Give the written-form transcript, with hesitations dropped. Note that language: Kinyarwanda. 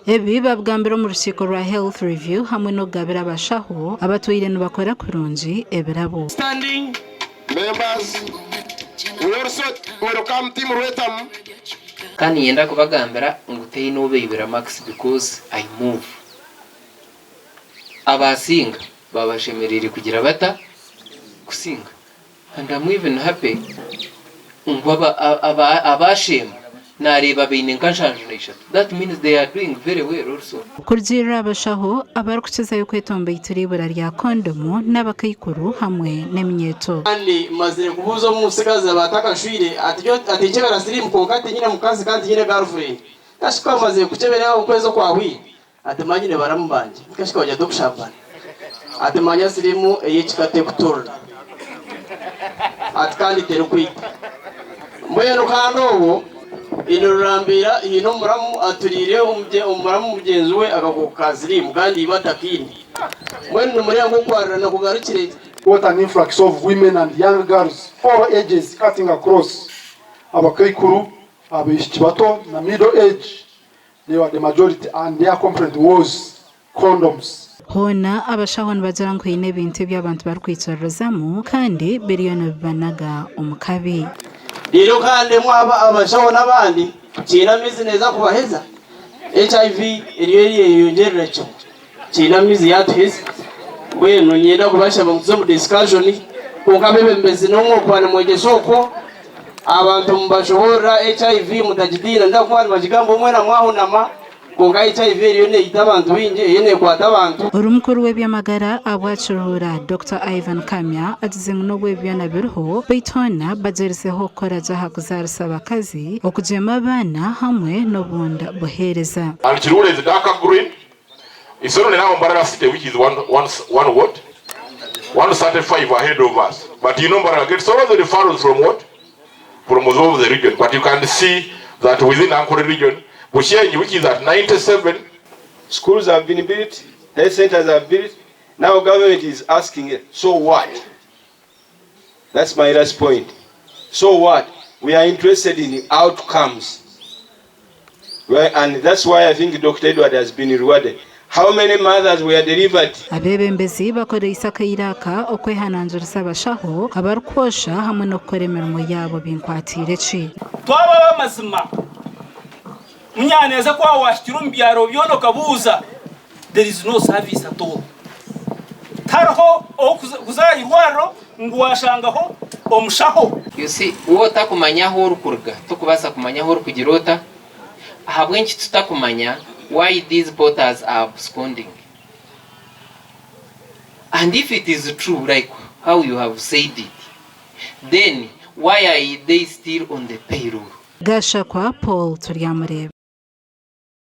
Ebi babwambira mu rukiko rwa health review hamwe no gabira abashaho abatuire nubakora kurungi ebirabo. Standing members, we also welcome Team Rwetam. Kandi yenda kubagambira nguteye nobe ibira max because I move. Abasinga babashemerere kugira bata kusinga. And I'm even happy ngwaba abashema nareba bine nkanshanjunisha. That means they are doing very well also. Kurjira abashaho abarukukiza yo kwetomba ituribura rya kondomu n'abakayikuru hamwe n'emyeto. Kandi maze kubuza umusigaza batakashwire atiche barasirimu konkati nyine mukazi kandi nyine girlfriend. Kashika maze kuchebera ukwezo kwa hwi. Atemanyine baramubanje. Kashika wajya dokushambana. Atemanya sirimu eyechikate kutorna. Atkandi terukwita. Mwe no kanowo inurambira ino muramu aturire umuramu mugenzi we akakukazirimu kandi ibatakindi. Mwe numuri yangu kwarana kugarukire. What an influx of women and young girls, all ages cutting across. Abakaikuru, abishibato, na middle age, they were the majority, and their complaint was condoms. Hona abashahon bagira ngo ine bintu by'abantu barukwitorozamo kandi biliyoni banaga umukabi. Rero kandi mwaba abashaho n'abandi kinamizi neza kubaheza. HIV iriye yongerera cyo. Kinamizi yatuheza. Bweno nyenda kubasha mu discussion kunkabebembezi no kwana mwegesoko abantu mbashobora HIV mutajidira ndakwani bajigambo mwena mwahunama kunga HIV yone itabantu binje yene kwata abantu. Urumukuru w'ebyamagara abwacurura Dr. Ivan Kamya agize ngo w'ebyana birho bayitona bajereseho koraja hakuzarisa abakazi okujema abana hamwe no bunda bohereza. Alchirule is dark green. It's only now Mbarara City, which is one what? 135 ahead of us. But you know Mbarara gets all the referrals from what? From all over the region. But you can see that within Ankole region, Bushenyi, which is at 97, Schools have been built, health centers have built. Now government is asking it, so what? That's my last point. So what? We are interested in the outcomes. Right? And that's why I think Dr. Edward has been rewarded. How many mothers were delivered? Abebembezi bakora isaka iraka okwehananjurisa abashaho abarukosha hamwe no koremeramo yabo binkwatire ci. Twaba bamazima. Munyaneza kwa washikira mbyaro byono kabuza. There is no service at all. Tarho okuzayirwaro ngwashangaho omushaho. You see, wota kumanya ho rukurga tukubasa kumanya ho rukugirota habwenki tutakumanya why these porters are absconding. And if it is true, like how you have said it, then why are they still on the payroll? Gasha kwa Paul Turyamureba.